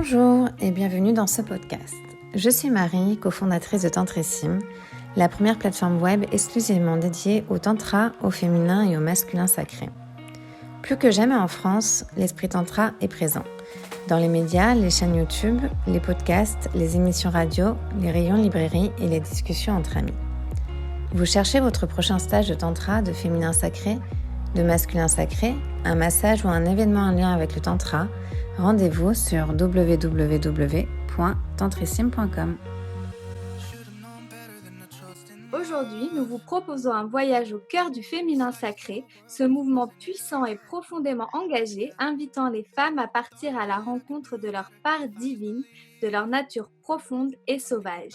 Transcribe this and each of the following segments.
Bonjour et bienvenue dans ce podcast. Je suis Marie, cofondatrice de Tantrissim, la première plateforme web exclusivement dédiée au tantra, au féminin et au masculin sacré. Plus que jamais en France, l'esprit tantra est présent. Dans les médias, les chaînes YouTube, les podcasts, les émissions radio, les rayons librairie et les discussions entre amis. Vous cherchez votre prochain stage de tantra, de féminin sacré, de masculin sacré, un massage ou un événement en lien avec le tantra? Rendez-vous sur www.tantrissim.com. Aujourd'hui, nous vous proposons un voyage au cœur du féminin sacré, ce mouvement puissant et profondément engagé, invitant les femmes à partir à la rencontre de leur part divine, de leur nature profonde et sauvage.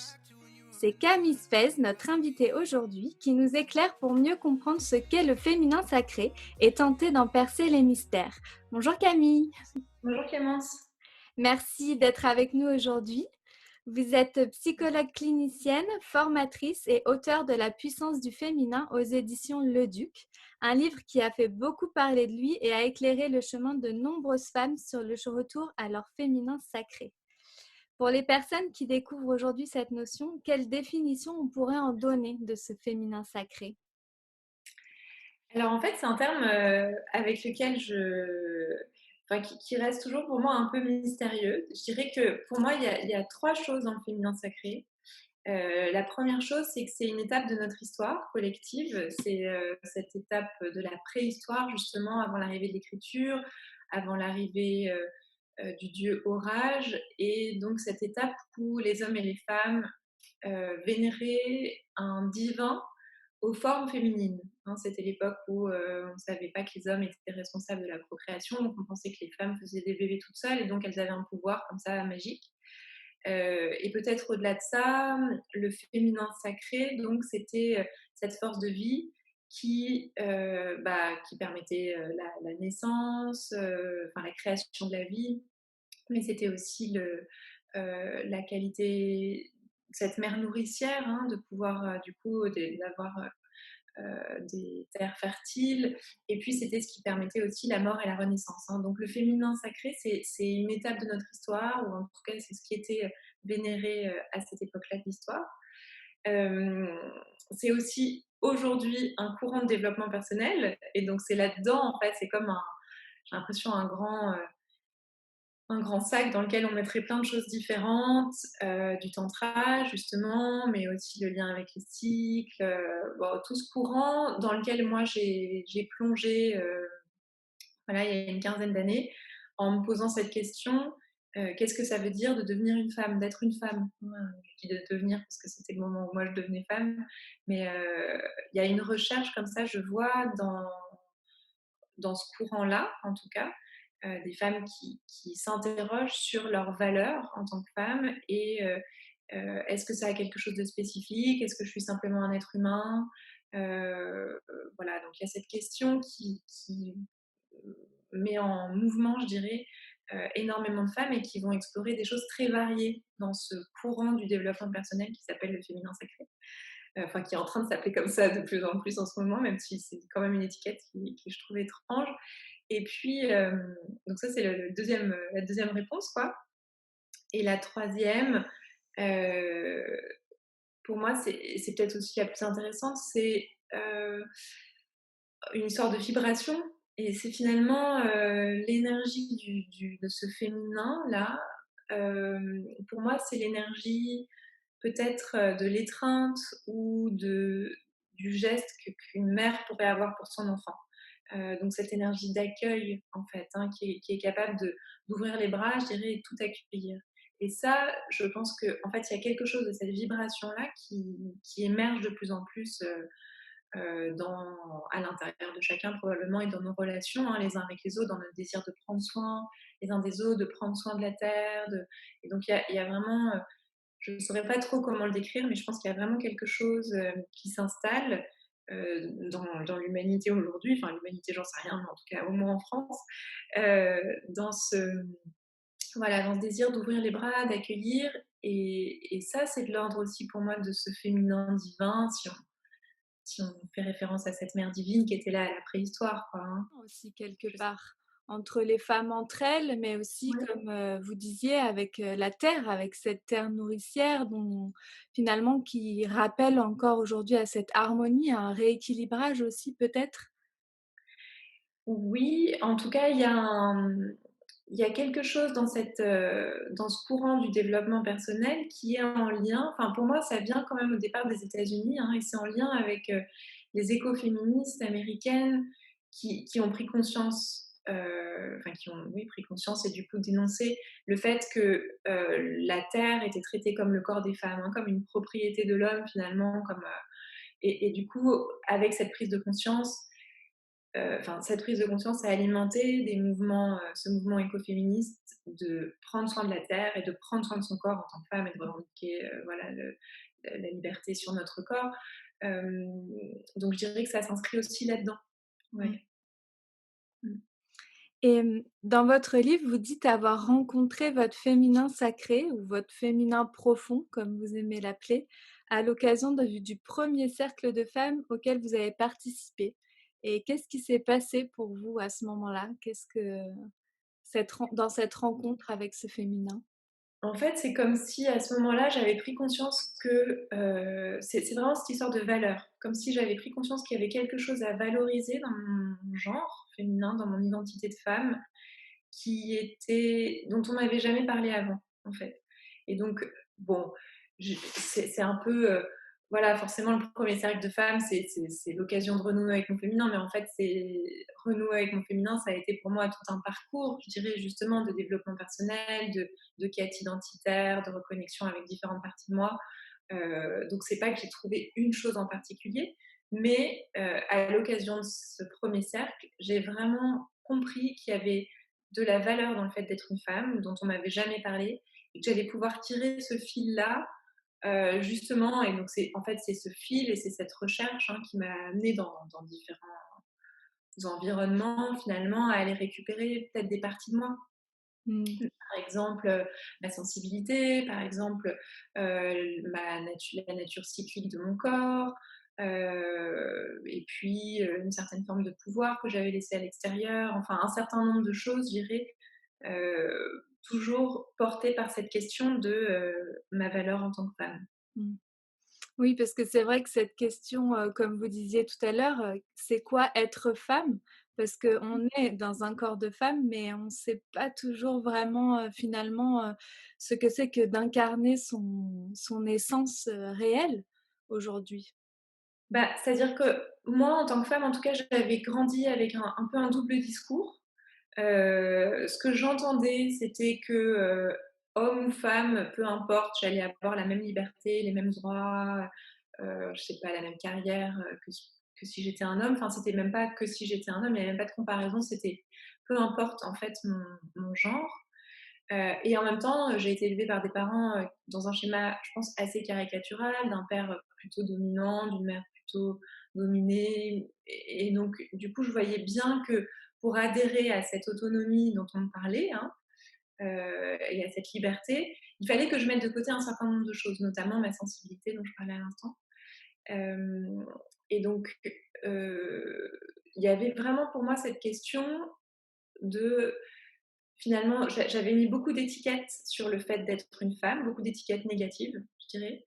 C'est Camille Spez, notre invitée aujourd'hui, qui nous éclaire pour mieux comprendre ce qu'est le féminin sacré et tenter d'en percer les mystères. Bonjour Camille. Bonjour Clémence. Merci d'être avec nous aujourd'hui. Vous êtes psychologue clinicienne, formatrice et auteure de La puissance du féminin aux éditions Le Duc, un livre qui a fait beaucoup parler de lui et a éclairé le chemin de nombreuses femmes sur le retour à leur féminin sacré. Pour les personnes qui découvrent aujourd'hui cette notion, quelle définition on pourrait en donner de ce féminin sacré ? Alors en fait, c'est un terme avec lequel qui reste toujours pour moi un peu mystérieux. Je dirais que pour moi, il y a trois choses dans le féminin sacré. La première chose, c'est que c'est une étape de notre histoire collective. C'est cette étape de la préhistoire, justement, avant l'arrivée de l'écriture, avant l'arrivée du dieu orage. Et donc cette étape où les hommes et les femmes vénéraient un divin aux formes féminines. C'était l'époque où on ne savait pas que les hommes étaient responsables de la procréation, donc on pensait que les femmes faisaient des bébés toutes seules et donc elles avaient un pouvoir comme ça magique. Et peut-être au-delà de ça, le féminin sacré, donc c'était cette force de vie qui permettait la naissance, la création de la vie, mais c'était aussi la qualité, cette mère nourricière, de pouvoir d'avoir des terres fertiles. Et puis, c'était ce qui permettait aussi la mort et la renaissance. Donc, le féminin sacré, c'est une étape de notre histoire, ou en tout cas, c'est ce qui était vénéré à cette époque-là de l'histoire. C'est aussi aujourd'hui un courant de développement personnel. Et donc, c'est là-dedans, en fait, c'est comme j'ai l'impression, un grand sac dans lequel on mettrait plein de choses différentes, du tantra justement, mais aussi le lien avec les cycles, tout ce courant dans lequel moi j'ai plongé, il y a une quinzaine d'années, en me posant cette question, qu'est-ce que ça veut dire de devenir une femme, d'être une femme? Je dis de devenir parce que c'était le moment où moi je devenais femme, mais il y a une recherche comme ça, je vois dans ce courant-là, en tout cas, des femmes qui s'interrogent sur leurs valeurs en tant que femmes et est-ce que ça a quelque chose de spécifique? Est-ce que je suis simplement un être humain? Voilà, donc il y a cette question qui met en mouvement, je dirais, énormément de femmes et qui vont explorer des choses très variées dans ce courant du développement personnel qui s'appelle le féminin sacré. Qui est en train de s'appeler comme ça de plus en plus en ce moment, même si c'est quand même une étiquette qui je trouve étrange. Et puis, donc ça, c'est la deuxième réponse, quoi. Et la troisième, pour moi, c'est peut-être aussi la plus intéressante, c'est une sorte de vibration. Et c'est finalement l'énergie de ce féminin-là. Pour moi, c'est l'énergie peut-être de l'étreinte ou du geste qu'une mère pourrait avoir pour son enfant. Donc cette énergie d'accueil, en fait, qui est capable d'ouvrir les bras, je dirais, et tout accueillir. Et ça, je pense qu'en fait, il y a quelque chose de cette vibration-là qui émerge de plus en plus à l'intérieur de chacun probablement et dans nos relations, les uns avec les autres, dans notre désir de prendre soin les uns des autres, de prendre soin de la terre. Et donc il y a vraiment, je ne saurais pas trop comment le décrire, mais je pense qu'il y a vraiment quelque chose qui s'installe dans l'humanité aujourd'hui, enfin l'humanité j'en sais rien, mais en tout cas au moins en France, euh, dans ce dans ce désir d'ouvrir les bras, d'accueillir, et ça c'est de l'ordre aussi pour moi de ce féminin divin, si on fait référence à cette mère divine qui était là à la préhistoire, quoi. Aussi, quelque part. entre les femmes entre elles, mais aussi Ouais. comme, vous disiez avec, la terre, avec cette terre nourricière dont finalement qui rappelle encore aujourd'hui à cette harmonie, à un rééquilibrage aussi peut-être? Oui, en tout cas, il y a quelque chose dans dans ce courant du développement personnel qui est en lien, enfin pour moi ça vient quand même au départ des États-Unis, hein, et c'est en lien avec, les écoféministes américaines qui ont pris conscience, enfin qui ont, oui, pris conscience et du coup dénoncé le fait que, la terre était traitée comme le corps des femmes, hein, comme une propriété de l'homme finalement, comme, et du coup, avec cette prise de conscience, enfin, cette prise de conscience a alimenté ce mouvement écoféministe de prendre soin de la terre et de prendre soin de son corps en tant que femme et de revendiquer, voilà, la liberté sur notre corps. Donc je dirais que ça s'inscrit aussi là-dedans. Mmh. Ouais. Mmh. Et dans votre livre, vous dites avoir rencontré votre féminin sacré ou votre féminin profond, comme vous aimez l'appeler, à l'occasion du premier cercle de femmes auquel vous avez participé. Et qu'est-ce qui s'est passé pour vous à ce moment-là? Qu'est-ce que dans cette rencontre avec ce féminin? En fait, c'est comme si à ce moment-là, j'avais pris conscience que, c'est vraiment cette histoire de valeur. Comme si j'avais pris conscience qu'il y avait quelque chose à valoriser dans mon genre féminin, dans mon identité de femme, dont on m'avait jamais parlé avant, en fait. Et donc, bon, c'est un peu, voilà, forcément, le premier cercle de femmes, c'est l'occasion de renouer avec mon féminin, mais en fait, c'est renouer avec mon féminin, ça a été pour moi tout un parcours, je dirais, justement, de développement personnel, de quête identitaire, de reconnexion avec différentes parties de moi. Donc, c'est pas que j'ai trouvé une chose en particulier, mais à l'occasion de ce premier cercle, j'ai vraiment compris qu'il y avait de la valeur dans le fait d'être une femme, dont on m'avait jamais parlé, et que j'allais pouvoir tirer ce fil-là, justement. Et donc c'est en fait, c'est ce fil et c'est cette recherche, hein, qui m'a amenée dans différents environnements, finalement, à aller récupérer peut-être des parties de moi. Mmh. Par exemple, ma sensibilité, par exemple, la nature cyclique de mon corps, et puis, une certaine forme de pouvoir que j'avais laissé à l'extérieur, enfin un certain nombre de choses, je dirais, toujours portées par cette question de, ma valeur en tant que femme. Mmh. Oui, parce que c'est vrai que cette question, comme vous disiez tout à l'heure, c'est quoi être femme? Parce qu'on est dans un corps de femme, mais on ne sait pas toujours vraiment, finalement, ce que c'est que d'incarner son essence, réelle aujourd'hui. Bah, c'est-à-dire que moi, en tant que femme, en tout cas, j'avais grandi avec un peu un double discours. Ce que j'entendais, c'était que, homme ou femme, peu importe, j'allais avoir la même liberté, les mêmes droits, je sais pas, la même carrière, que si j'étais un homme. Enfin, c'était même pas que si j'étais un homme, il y avait même pas de comparaison, c'était peu importe, en fait, mon genre. Et en même temps, j'ai été élevée par des parents, dans un schéma, je pense, assez caricatural, d'un père, plutôt dominant, d'une mère plutôt dominée, et donc du coup, je voyais bien que pour adhérer à cette autonomie dont on me parlait, hein, et à cette liberté, il fallait que je mette de côté un certain nombre de choses, notamment ma sensibilité dont je parlais à l'instant. Hem Et donc, heu, il y avait vraiment pour moi cette question de, finalement, j'avais mis beaucoup d'étiquettes sur le fait d'être une femme, beaucoup d'étiquettes négatives, je dirais.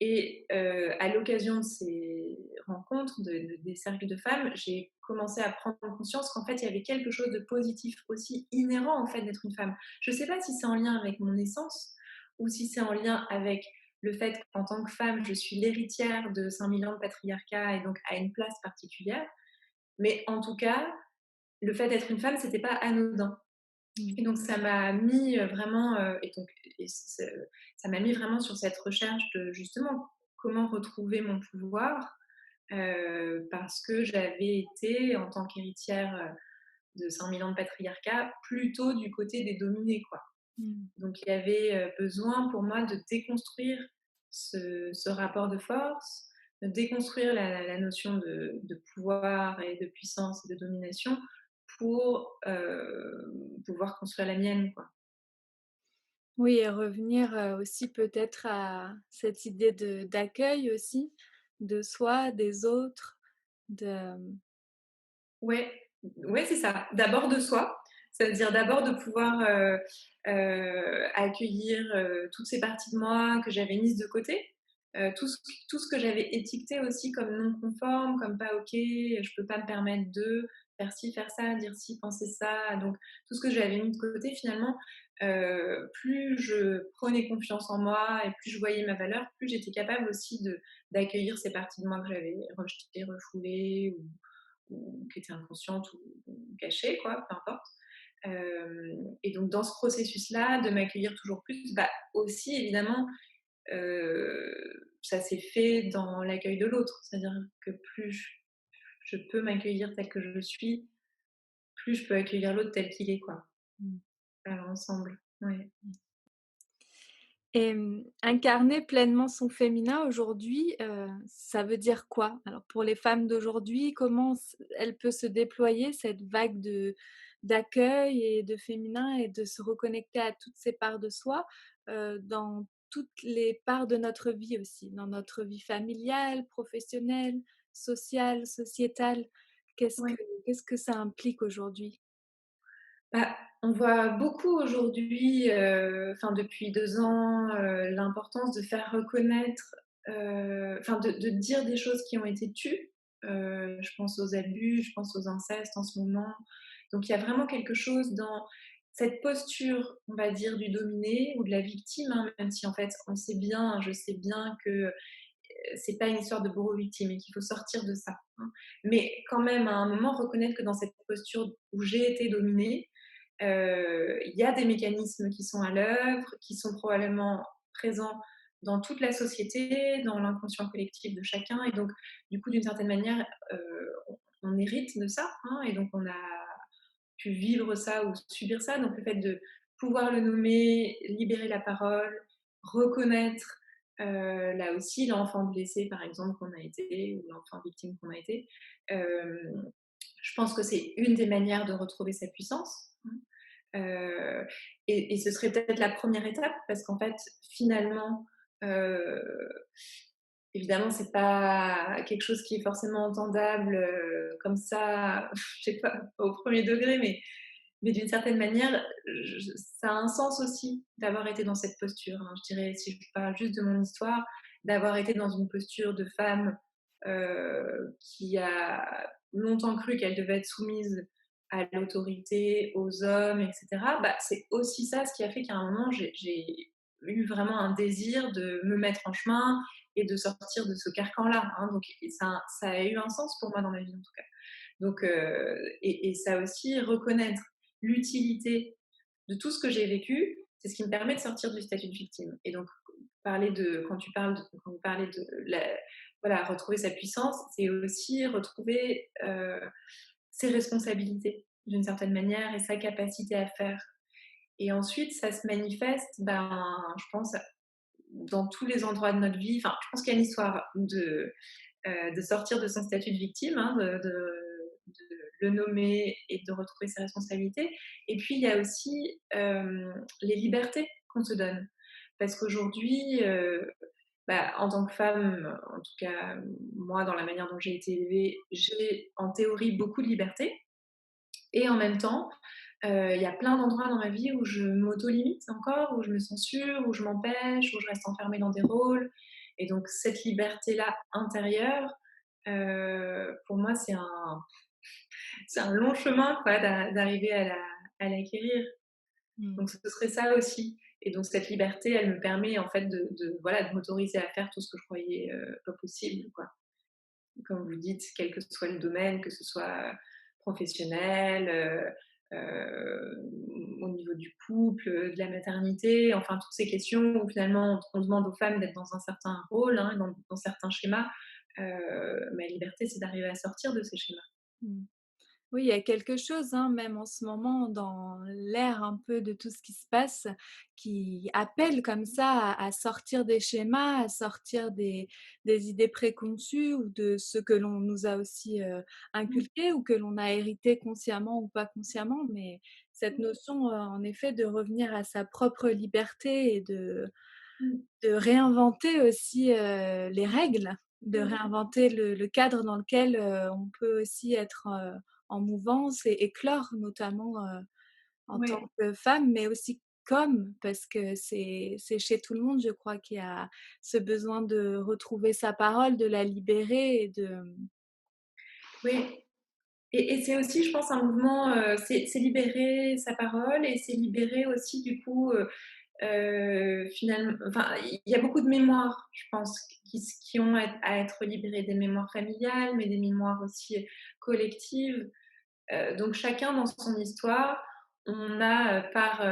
Et à l'occasion de ces rencontres, des cercles de femmes, j'ai commencé à prendre conscience qu'en fait, il y avait quelque chose de positif aussi inhérent, en fait, d'être une femme. Je ne sais pas si c'est en lien avec mon essence ou si c'est en lien avec le fait qu'en tant que femme, je suis l'héritière de 5000 ans de patriarcat et donc à une place particulière. Mais en tout cas, le fait d'être une femme, c'était pas anodin. Mmh. Et donc ça m'a mis, vraiment, ça m'a mis vraiment sur cette recherche de, justement, comment retrouver mon pouvoir, parce que j'avais été, en tant qu'héritière, de 5000 ans de patriarcat, plutôt du côté des dominés, quoi. Mmh. Donc il y avait, besoin pour moi de déconstruire ce rapport de force, de déconstruire la notion de pouvoir et de puissance et de domination pour, pouvoir construire la mienne, quoi. Oui et revenir, aussi peut-être à cette idée d'accueil aussi, de soi, des autres, de Ouais, ouais, c'est ça. D'abord de soi, Ça veut dire d'abord de pouvoir, accueillir, toutes ces parties de moi que j'avais mises de côté, tout ce que j'avais étiqueté aussi comme non conforme, comme pas OK, je peux pas me permettre de faire ci, faire ça, dire ci, penser ça. Donc tout ce que j'avais mis de côté finalement, plus je prenais confiance en moi et plus je voyais ma valeur, plus j'étais capable aussi d'accueillir ces parties de moi que j'avais rejetées, refoulées ou qui étaient inconscientes ou cachées quoi, peu importe. Et donc dans ce processus-là, de m'accueillir toujours plus, bah, aussi évidemment, ça s'est fait dans l'accueil de l'autre. C'est-à-dire que plus je peux m'accueillir telle que je suis, plus je peux accueillir l'autre tel qu'il est, quoi. Mmh. Ensemble, ouais. Et incarner pleinement son féminin aujourd'hui, ça veut dire quoi? Alors pour les femmes d'aujourd'hui, comment elle peut se déployer cette vague d'accueil et de féminin et de se reconnecter à toutes ces parts de soi, dans toutes les parts de notre vie aussi, dans notre vie familiale, professionnelle, sociale, sociétale? Qu'est-ce que Ouais. qu'est-ce que ça implique aujourd'hui? Bah, on voit beaucoup aujourd'hui, enfin depuis 2 ans, l'importance de faire reconnaître, enfin de dire des choses qui ont été tues. Je pense aux abus, je pense aux incestes en ce moment. Donc il y a vraiment quelque chose dans cette posture, on va dire, du dominé ou de la victime, hein, même si en fait on sait bien, je sais bien que, c'est pas une histoire de bourreau-victime et qu'il faut sortir de ça, hein. Mais quand même à un moment reconnaître que dans cette posture où j'ai été dominée, il y a des mécanismes qui sont à l'œuvre, qui sont probablement présents dans toute la société, dans l'inconscient collectif de chacun et donc du coup d'une certaine manière, on hérite de ça, hein, et donc on a pu vivre ça ou subir ça. Donc le fait de pouvoir le nommer, libérer la parole, reconnaître, là aussi l'enfant blessé par exemple qu'on a été ou l'enfant victime qu'on a été, je pense que c'est une des manières de retrouver sa puissance, hein. Heu et ce serait peut-être la première étape parce qu'en fait, finalement, heu, évidemment, c'est pas quelque chose qui est forcément entendable, comme ça, je sais pas, au premier degré, mais d'une certaine manière, ça a un sens aussi d'avoir été dans cette posture, hein. Je dirais, si je parle juste de mon histoire, d'avoir été dans une posture de femme, qui a longtemps cru qu'elle devait être soumise à l'autorité, aux hommes et cetera, bah, c'est aussi ça ce qui a fait qu'à un moment j'ai eu vraiment un désir de me mettre en chemin et de sortir de ce carcan-là, hein. Donc et ça a eu un sens pour moi dans ma vie en tout cas. Donc et ça aussi reconnaître l'utilité de tout ce que j'ai vécu, c'est ce qui me permet de sortir du statut de victime. Et donc, quand vous parlez de voilà, retrouver sa puissance, c'est aussi retrouver ses responsabilités d'une certaine manière et sa capacité à faire. Et ensuite, ça se manifeste, ben, je pense, dans tous les endroits de notre vie. Enfin, je pense qu'il y a une histoire de sortir de son statut de victime, hein, de le nommer et de retrouver ses responsabilités. Et puis, il y a aussi les libertés qu'on se donne. Parce qu'aujourd'hui, bah, en tant que femme, en tout cas moi, dans la manière dont j'ai été élevée, j'ai en théorie beaucoup de liberté. Et en même temps, il y a plein d'endroits dans ma vie où je m'auto-limite encore, où je me censure, où je m'empêche, où je reste enfermée dans des rôles. Et donc cette liberté-là intérieure, pour moi, c'est un long chemin quoi, d'arriver à l'acquérir. Mmh. Donc ce serait ça aussi. Et donc cette liberté, elle me permet en fait voilà, de m'autoriser à faire tout ce que je croyais pas possible, quoi. Comme vous dites, quel que soit le domaine, que ce soit professionnel, au niveau du couple, de la maternité, enfin toutes ces questions où finalement on demande aux femmes d'être dans un certain rôle, hein, dans certains schémas. Ma liberté, c'est d'arriver à sortir de ces schémas. Mmh. Oui, il y a quelque chose, hein, même en ce moment, dans l'air un peu de tout ce qui se passe, qui appelle comme ça à sortir des schémas, à sortir des idées préconçues ou de ce que l'on nous a aussi Mmh. inculqué ou que l'on a hérité consciemment ou pas consciemment. Mais cette notion, en effet, de revenir à sa propre liberté et Mmh. de réinventer aussi les règles, de Mmh. réinventer le cadre dans lequel on peut aussi être en mouvance et éclore notamment. en tant Ouais. que femme, mais aussi comme, parce que c'est chez tout le monde, je crois, qu'il y a ce besoin de retrouver sa parole, de la libérer et de Oui. Et c'est aussi, je pense, un mouvement, c'est libérer sa parole et c'est libérer aussi du coup, enfin, il y a beaucoup de mémoires, je pense, qui ont à être libérées, des mémoires familiales, mais des mémoires aussi collectives. Donc chacun dans son histoire, on a, par,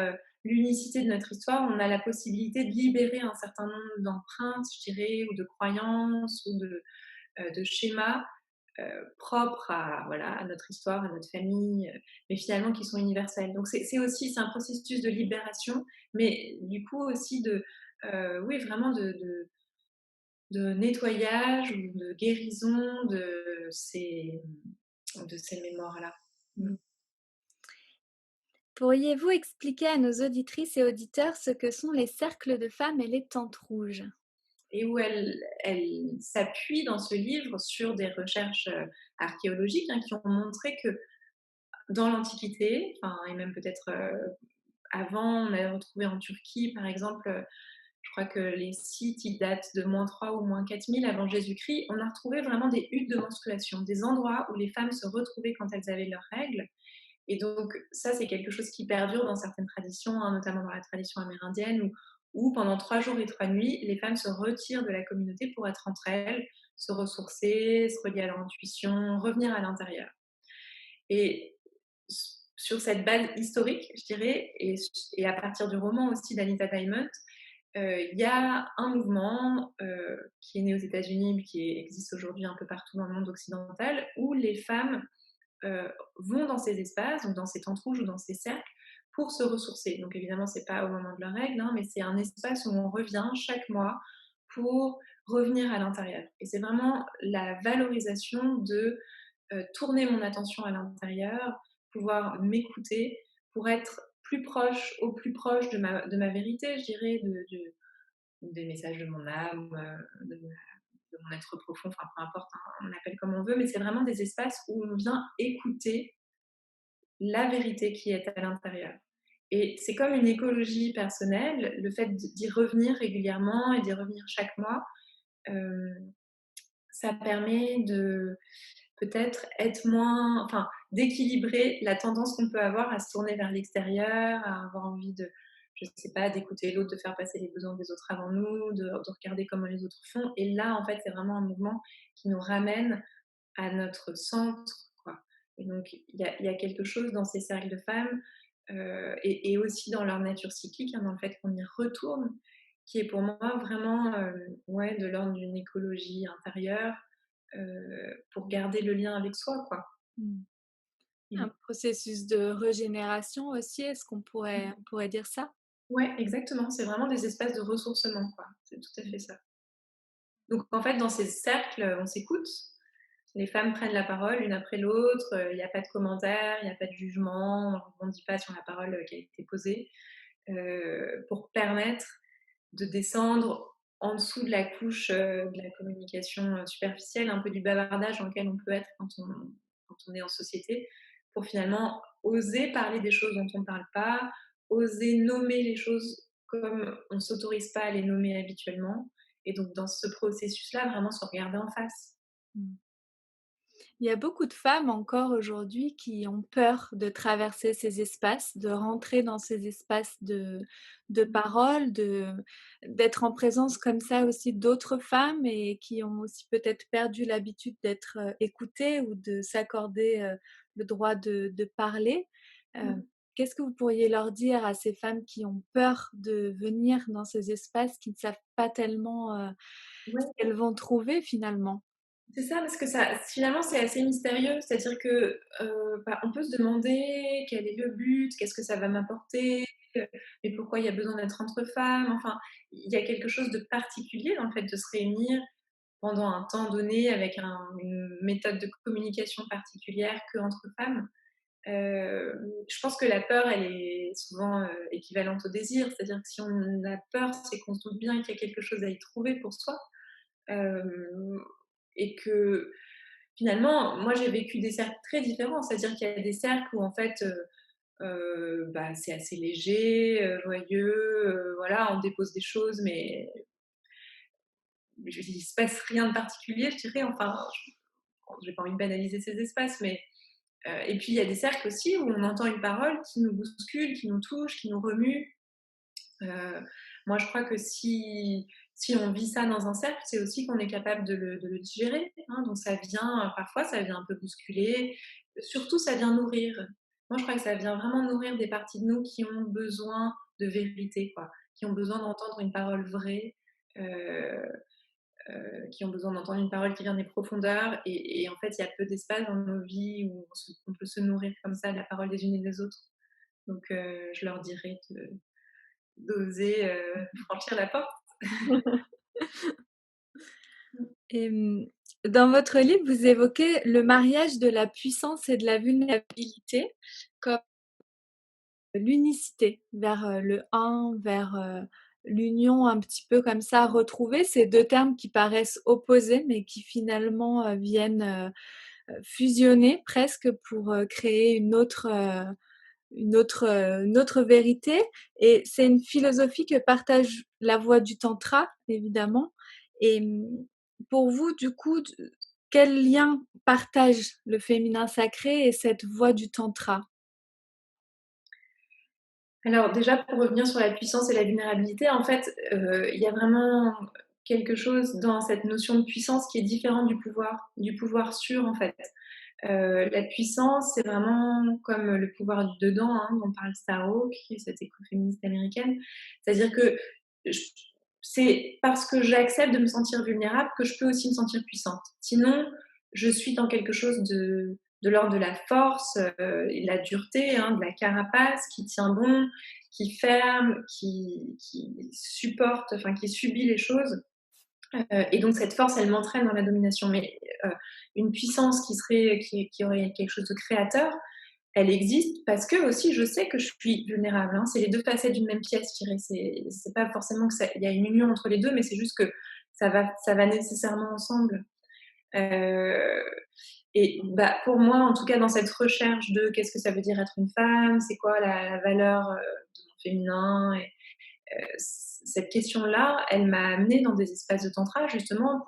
l'unicité de notre histoire, on a la possibilité de libérer un certain nombre d'empreintes, je dirais, ou de croyances ou de schémas propres à, voilà, à notre histoire, à notre famille, mais finalement qui sont universels. Donc c'est un processus de libération, mais du coup aussi oui, vraiment de nettoyage ou de guérison de ces mémoires-là. Mmh. mmh. Pourriez-vous expliquer à nos auditrices et auditeurs ce que sont les cercles de femmes et les tentes rouges? Et où elle s'appuie dans ce livre sur des recherches archéologiques, hein, qui ont montré que dans l'Antiquité, enfin, et même peut-être avant, on a retrouvé en Turquie, par exemple, je crois que les sites, ils datent de -3 ou -4000 avant Jésus-Christ. On a retrouvé vraiment des huttes de menstruation, des endroits où les femmes se retrouvaient quand elles avaient leurs règles. Et donc, ça, c'est quelque chose qui perdure dans certaines traditions, hein, notamment dans la tradition amérindienne, où pendant 3 jours et 3 nuits, les femmes se retirent de la communauté pour être entre elles, se ressourcer, se relier à leur intuition, revenir à l'intérieur. Et sur cette base historique, je dirais, et à partir du roman aussi d'Anita Diamond, il y a un mouvement qui est né aux États-Unis, mais qui existe aujourd'hui un peu partout dans le monde occidental, où les femmes vont dans ces espaces, donc dans ces tentes rouges ou dans ces cercles, pour se ressourcer. Donc évidemment, c'est pas au moment de leurs règles, hein, mais c'est un espace où on revient chaque mois pour revenir à l'intérieur. Et c'est vraiment la valorisation de tourner mon attention à l'intérieur, pouvoir m'écouter pour être plus proche, au plus proche de ma vérité, je dirais, des messages de mon âme, de mon être profond, enfin peu importe, hein, on l'appelle comme on veut, mais c'est vraiment des espaces où on vient écouter la vérité qui est à l'intérieur. Et c'est comme une écologie personnelle, le fait d'y revenir régulièrement et d'y revenir chaque mois, euh, ça permet de peut-être être moins, enfin, d'équilibrer la tendance qu'on peut avoir à se tourner vers l'extérieur, à avoir envie de, je sais pas, d'écouter l'autre, de faire passer les besoins des autres avant nous, de regarder comment les autres font. Et là, en fait, c'est vraiment un mouvement qui nous ramène à notre centre, quoi. Et donc, il y a quelque chose dans ces cercles de femmes et aussi dans leur nature cyclique, hein, dans le fait qu'on y retourne, qui est pour moi vraiment ouais, de l'ordre d'une écologie intérieure pour garder le lien avec soi, quoi. Mmh. Un Mmh. processus de régénération aussi, est-ce qu'on pourrait dire ça? Ouais, exactement, c'est vraiment des espaces de ressourcement, quoi. C'est tout à fait ça. Donc en fait, dans ces cercles, on s'écoute. Les femmes prennent la parole l'une après l'autre, il y a pas de commentaires, il y a pas de jugement, on ne rebondit pas sur la parole, qui a été posée, pour permettre de descendre en dessous de la couche, de la communication, superficielle, un peu du bavardage dans lequel on peut être quand on est en société, pour finalement oser parler des choses dont on ne parle pas, oser nommer les choses comme on ne s'autorise pas à les nommer habituellement, et donc dans ce processus-là, vraiment se regarder en face. Mmh. Il y a beaucoup de femmes encore aujourd'hui qui ont peur de traverser ces espaces, de rentrer dans ces espaces de parole, d'être en présence comme ça aussi d'autres femmes et qui ont aussi peut-être perdu l'habitude d'être, écoutées ou de s'accorder, le droit de parler. Heu, Mmh. Qu'est-ce que vous pourriez leur dire à ces femmes qui ont peur de venir dans ces espaces, qui ne savent pas tellement, ce Ouais. qu'elles vont trouver finalement? C'est ça, parce que ça finalement, c'est assez mystérieux. C'est-à-dire que, bah, on peut se demander quel est le but, qu'est-ce que ça va m'apporter, mais pourquoi il y a besoin d'être entre femmes? Enfin, il y a quelque chose de particulier dans le fait de se réunir pendant un temps donné avec une méthode de communication particulière qu'entre femmes. Je pense que la peur, elle est souvent, équivalente au désir. C'est-à-dire que si on a peur, c'est qu'on se doute bien qu'il y a quelque chose à y trouver pour soi. Hem Et que finalement, moi j'ai vécu des cercles très différents. C'est-à-dire qu'il y a des cercles où en fait, c'est assez léger, joyeux, voilà, on dépose des choses, mais il se passe rien de particulier, je dirais. Enfin, j'ai pas envie de banaliser ces espaces, mais et puis il y a des cercles aussi où on entend une parole qui nous bouscule, qui nous touche, qui nous remue. Moi, je crois que si on vit ça dans un cercle, c'est aussi qu'on est capable de le digérer, hein. Donc ça vient, parfois, ça vient un peu bousculer. Surtout, ça vient nourrir. Moi, je crois que ça vient vraiment nourrir des parties de nous qui ont besoin de vérité, quoi, qui ont besoin d'entendre une parole vraie, heu qui ont besoin d'entendre une parole qui vient des profondeurs. Et en fait, il y a peu d'espace dans nos vies où on peut se nourrir comme ça de la parole des unes et des autres. Donc je leur dirais d'oser, franchir la porte. Mmh. Et dans votre livre, vous évoquez le mariage de la puissance et de la vulnérabilité comme l'unicité vers, le un, vers, l'union un petit peu comme ça retrouvée. Ces 2 termes qui paraissent opposés, mais qui finalement, viennent, fusionner presque pour, créer une autre vérité. Et c'est une philosophie que partage la voie du tantra, évidemment. Et pour vous, du coup, quel lien partage le féminin sacré et cette voie du tantra? Alors déjà, pour revenir sur la puissance et la vulnérabilité, en fait, il y a vraiment quelque chose dans cette notion de puissance qui est différent du pouvoir sûr, en fait. La puissance, c'est vraiment comme le pouvoir du dedans, hein, dont parle Starhawk, qui est cette écoféministe américaine. C'est-à-dire que j c'est parce que j'accepte de me sentir vulnérable que je peux aussi me sentir puissante. Sinon, je suis dans quelque chose de l'ordre de la force, et de la dureté, hein, de la carapace qui tient bon, qui ferme, qui supporte, enfin qui subit les choses. Et donc cette force, elle m'entraîne dans la domination. Mais une puissance qui aurait quelque chose de créateur, elle existe parce que aussi je sais que je suis vulnérable, hein. C'est les 2 facettes d'une même pièce, je dirais. C'est pas forcément que ça il y a une union entre les 2, mais c'est juste que ça va nécessairement ensemble. Heu et pour moi, en tout cas, dans cette recherche de qu'est-ce que ça veut dire être une femme? C'est quoi la valeur, de mon féminin? Et cette question-là, elle m'a amenée dans des espaces de tantra justement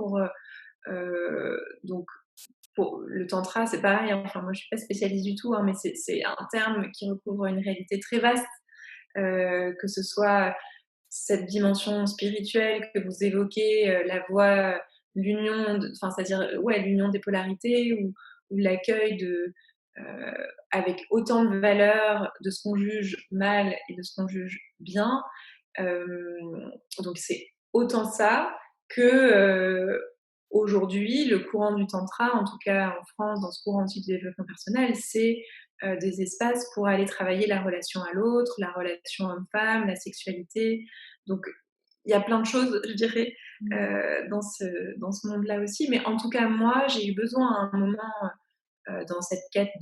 donc pour le tantra, c'est pareil, hein, enfin moi je suis pas spécialiste du tout, hein, mais c'est un terme qui recouvre une réalité très vaste, que ce soit cette dimension spirituelle que vous évoquez, la voie, l'union enfin c'est-à-dire, ouais, l'union des polarités ou l'accueil heu, avec autant de valeurs de ce qu'on juge mal et de ce qu'on juge bien. Donc c'est autant ça que, aujourd'hui, le courant du tantra, en tout cas en France, dans ce courant type de développement personnel, c'est, des espaces pour aller travailler la relation à l'autre, la relation homme-femme, la sexualité. Donc il y a plein de choses, je dirais, Mmh. dans ce monde-là aussi. Mais en tout cas, moi, j'ai eu besoin à un moment, dans cette quête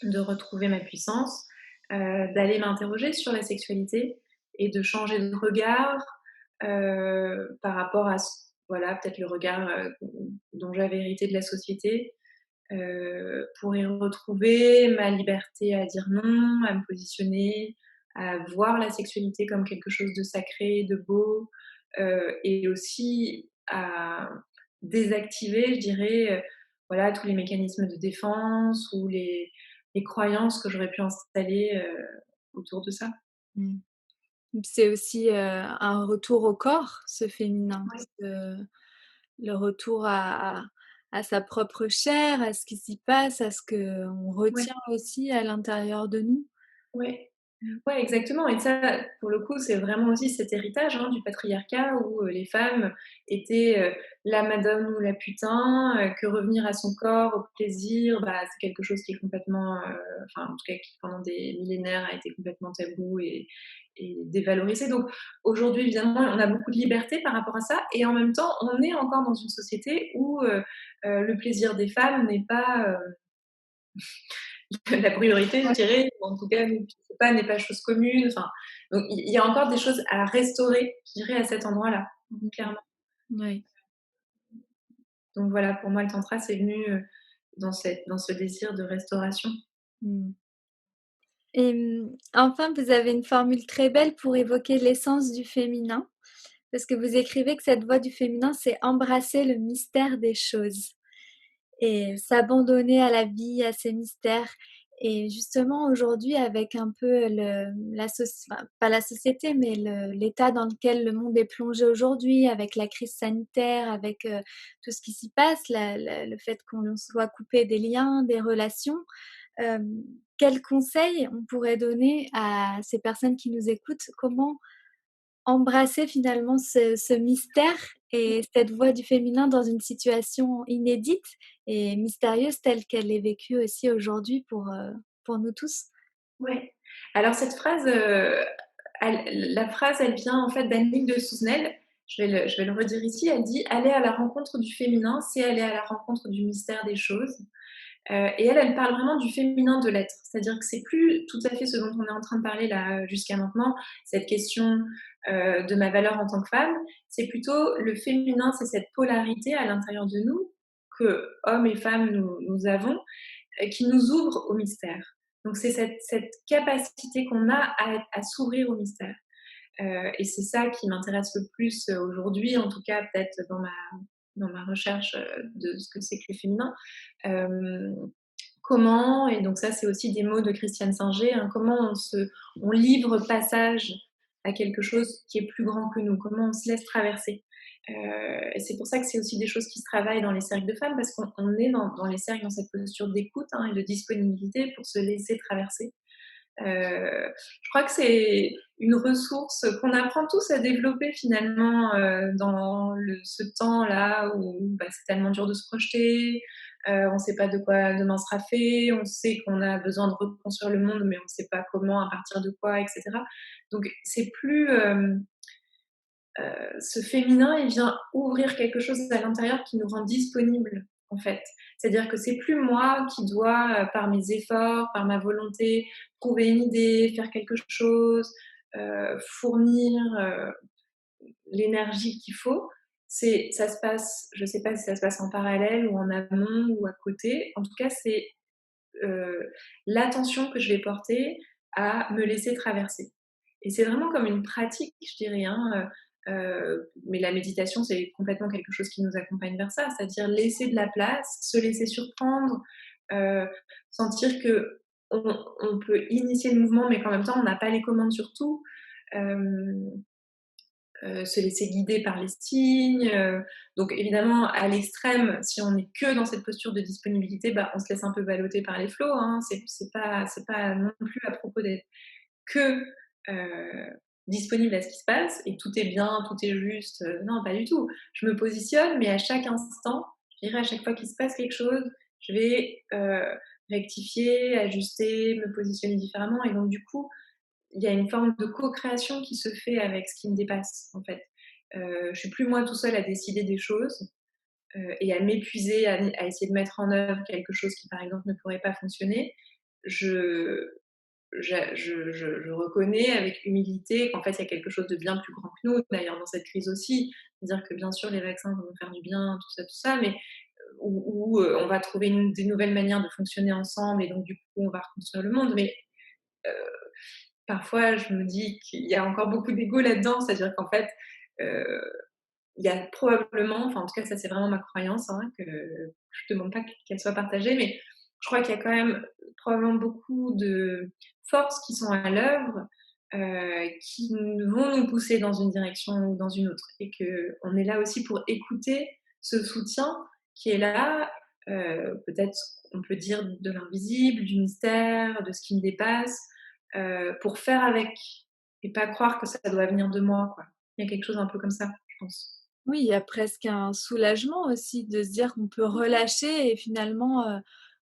de retrouver ma puissance, d'aller m'interroger sur la sexualité et de changer de regard, par rapport à voilà, peut-être le regard, dont j'avais hérité de la société, pour y retrouver ma liberté à dire non, à me positionner, à voir la sexualité comme quelque chose de sacré, de beau, et aussi à désactiver, je dirais, voilà, tous les mécanismes de défense ou les croyances que j'aurais pu installer, autour de ça. Mmh. C'est aussi, un retour au corps, ce féminin, Ouais, le retour à sa propre chair, à ce qui s'y passe, à ce qu'on ouais, retient aussi à l'intérieur de nous. ouais. Mmh. Ouais, exactement. Et ça, pour le coup, c'est vraiment aussi cet héritage, hein, du patriarcat où, les femmes étaient, la madone ou la putain, que revenir à son corps, au plaisir, c'est quelque chose qui est complètement, enfin, en tout cas, qui pendant des millénaires a été complètement tabou et dévalorisé. Donc aujourd'hui, évidemment, on a beaucoup de liberté par rapport à ça et en même temps, on est encore dans une société où, le plaisir des femmes n'est pas, la priorité, je Ouais. dirais, ou en tout cas, n'est pas chose commune. Enfin, donc il y a encore des choses à restaurer, je dirais, à cet endroit-là, clairement. Oui. Donc voilà, pour moi, le tantra, c'est venu, dans ce désir de restauration. Mmh. Et enfin, vous avez une formule très belle pour évoquer l'essence du féminin, parce que vous écrivez que cette voix du féminin, c'est embrasser le mystère des choses et s'abandonner à la vie, à ses mystères. Et justement, aujourd'hui, avec un peu enfin, pas la société, mais l'état dans lequel le monde est plongé aujourd'hui, avec la crise sanitaire, avec tout ce qui s'y passe, le fait qu'on soit coupé des liens, des relations, quels conseils on pourrait donner à ces personnes qui nous écoutent? Comment embrasser finalement ce mystère et cette voix du féminin dans une situation inédite et mystérieuse telle qu'elle est vécue aussi aujourd'hui pour nous tous? Ouais. Alors cette phrase, la phrase, elle vient en fait d'Annick de Souzenel. Je vais le redire ici. Elle dit: «Aller à la rencontre du féminin, c'est aller à la rencontre du mystère des choses». Et elle parle vraiment du féminin de l'être. C'est-à-dire que c'est plus tout à fait ce dont on est en train de parler là, jusqu'à maintenant, cette question, de ma valeur en tant que femme. C'est plutôt le féminin, c'est cette polarité à l'intérieur de nous que hommes et femmes nous avons, qui nous ouvre au mystère. Donc c'est cette capacité qu'on a à s'ouvrir au mystère. Et c'est ça qui m'intéresse le plus, aujourd'hui, en tout cas peut-être dans ma recherche, de ce que c'est que le féminin. Hem, Comment, et donc ça c'est aussi des mots de Christiane Singer, hein, comment on livre passage à quelque chose qui est plus grand que nous, comment on se laisse traverser. Et c'est pour ça que c'est aussi des choses qui se travaillent dans les cercles de femmes, parce qu'on est dans les cercles dans cette posture d'écoute, hein, et de disponibilité pour se laisser traverser. Je crois que c'est une ressource qu'on apprend tous à développer finalement, dans ce temps-là où, bah, c'est tellement dur de se projeter, on ne sait pas de quoi demain sera fait, on sait qu'on a besoin de reconstruire le monde, mais on ne sait pas comment, à partir de quoi, et cetera. Donc c'est plus, ce féminin, il vient ouvrir quelque chose à l'intérieur qui nous rend disponibles, en fait. C'est-à-dire que c'est plus moi qui dois, par mes efforts, par ma volonté, trouver une idée, faire quelque chose, fournir, l'énergie qu'il faut. Ça se passe, je sais pas si ça se passe en parallèle ou en amont ou à côté. En tout cas, c'est, l'attention que je vais porter à me laisser traverser. Et c'est vraiment comme une pratique, je dirais, hein, mais la méditation, c'est complètement quelque chose qui nous accompagne vers ça, c'est-à-dire laisser de la place, se laisser surprendre, heu, sentir qu'on peut initier le mouvement, mais qu'en même temps, on n'a pas les commandes sur tout. Hem Se laisser guider par les signes, donc évidemment à l'extrême, si on est que dans cette posture de disponibilité, bah, on se laisse un peu balloter par les flots, hein. C'est pas non plus à propos d'être que, disponible à ce qui se passe et tout est bien, tout est juste, non, pas du tout. Je me positionne, mais à chaque instant, je dirais à chaque fois qu'il se passe quelque chose, je vais, rectifier, ajuster, me positionner différemment, et donc du coup, il y a une forme de co-création qui se fait avec ce qui me dépasse, en fait. Je suis plus moi tout seul à décider des choses, et à m'épuiser à essayer de mettre en œuvre quelque chose qui, par exemple, ne pourrait pas fonctionner. Je je reconnais avec humilité qu'en fait, il y a quelque chose de bien plus grand que nous, d'ailleurs dans cette crise aussi. C'est-à-dire que bien sûr, les vaccins vont nous faire du bien, tout ça, mais on va trouver des nouvelles manières de fonctionner ensemble, et donc du coup, on va reconstruire le monde. Mais heu parfois, je me dis qu'il y a encore beaucoup d'ego là-dedans, c'est-à-dire qu'en fait, heu, il y a probablement, enfin, en tout cas, ça, c'est vraiment ma croyance, hein, que je ne demande pas qu'elle soit partagée, mais je crois qu'il y a quand même probablement beaucoup de forces qui sont à l'œuvre, qui vont nous pousser dans une direction ou dans une autre, et qu'on est là aussi pour écouter ce soutien qui est là, peut-être on peut dire de l'invisible, du mystère, de ce qui me dépasse, pour faire avec, et pas croire que ça doit venir de moi, quoi. Il y a quelque chose un peu comme ça, je pense. Oui, il y a presque un soulagement aussi de se dire qu'on peut relâcher et finalement,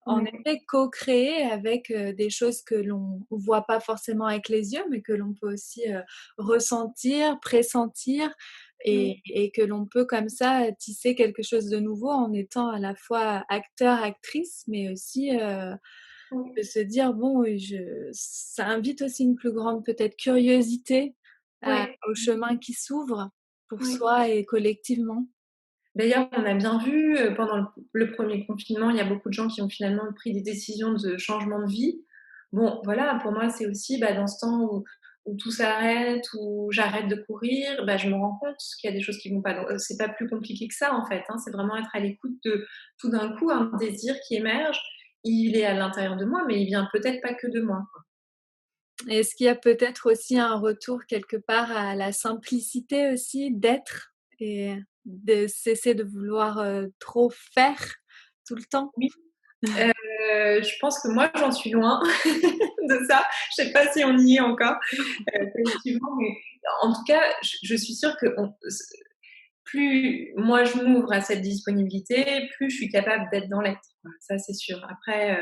en Ouais, effet, co-créer avec, des choses que l'on voit pas forcément avec les yeux, mais que l'on peut aussi, ressentir, pressentir ouais, et que l'on peut comme ça, tisser quelque chose de nouveau en étant à la fois acteur, actrice, mais aussi, ouais, de se dire: «Bon, je» ça invite aussi une plus grande peut-être curiosité ouais, au chemin qui s'ouvre pour ouais. soi et collectivement. D'ailleurs, on a bien vu, pendant le 1er confinement, il y a beaucoup de gens qui ont finalement pris des décisions de changement de vie. bon, voilà, pour moi, c'est aussi, dans ce temps où tout s'arrête, où j'arrête de courir, je me rends compte qu'il y a des choses qui vont pas. Donc, c'est pas plus compliqué que ça, en fait, hein. C'est vraiment être à l'écoute de tout d'un coup, un désir qui émerge. Il est à l'intérieur de moi, mais il vient peut-être pas que de moi, quoi. Est-ce qu'il y a peut-être aussi un retour quelque part à la simplicité aussi d'être et de cesser de vouloir, trop faire tout le temps? Oui, je pense que moi, j'en suis loin de ça. Je sais pas si on y est encore, collectivement, mais en tout cas, je suis sûre que plus moi je m'ouvre à cette disponibilité, plus je suis capable d'être dans l'être, quoi. Ça, c'est sûr. Après,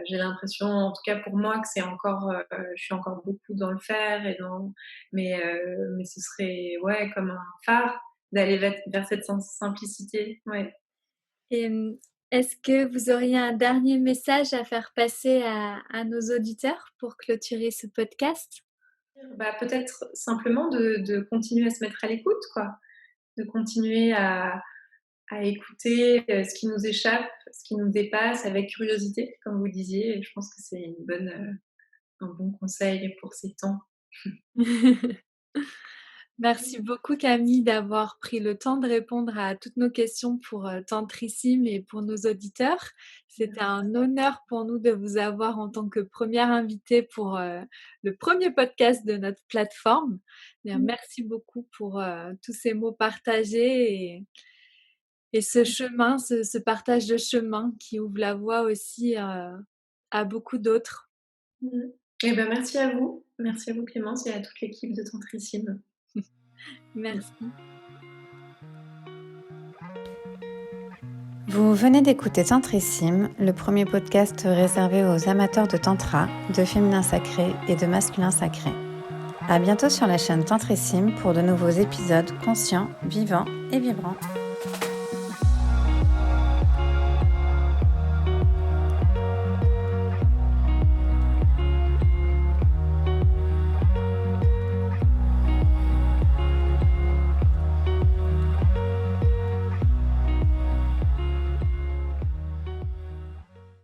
j'ai l'impression, en tout cas pour moi, que c'est encore, je suis encore beaucoup dans le faire et dans mais ce serait, ouais, comme un phare d'aller vers cette simplicité, ouais. Et est-ce que vous auriez un dernier message à faire passer à nos auditeurs pour clôturer ce podcast? Peut-être simplement de continuer à se mettre à l'écoute, quoi. De continuer à écouter, ce qui nous échappe, ce qui nous dépasse avec curiosité, comme vous disiez, et je pense que c'est un bon conseil pour ces temps. Merci beaucoup Camille d'avoir pris le temps de répondre à toutes nos questions pour, Tantrissime et pour nos auditeurs. C'était un honneur pour nous de vous avoir en tant que première invitée pour, le premier podcast de notre plateforme. Bien, merci beaucoup pour, tous ces mots partagés et ce chemin, ce partage de chemin qui ouvre la voie aussi, à beaucoup d'autres. Mmh. Et merci à vous. Merci à vous Clémence et à toute l'équipe de Tantrissime. Merci. Vous venez d'écouter Tantrissime, le premier podcast réservé aux amateurs de tantra, de féminin sacré et de masculin sacré. À bientôt sur la chaîne Tantrissime pour de nouveaux épisodes conscients, vivants et vibrants.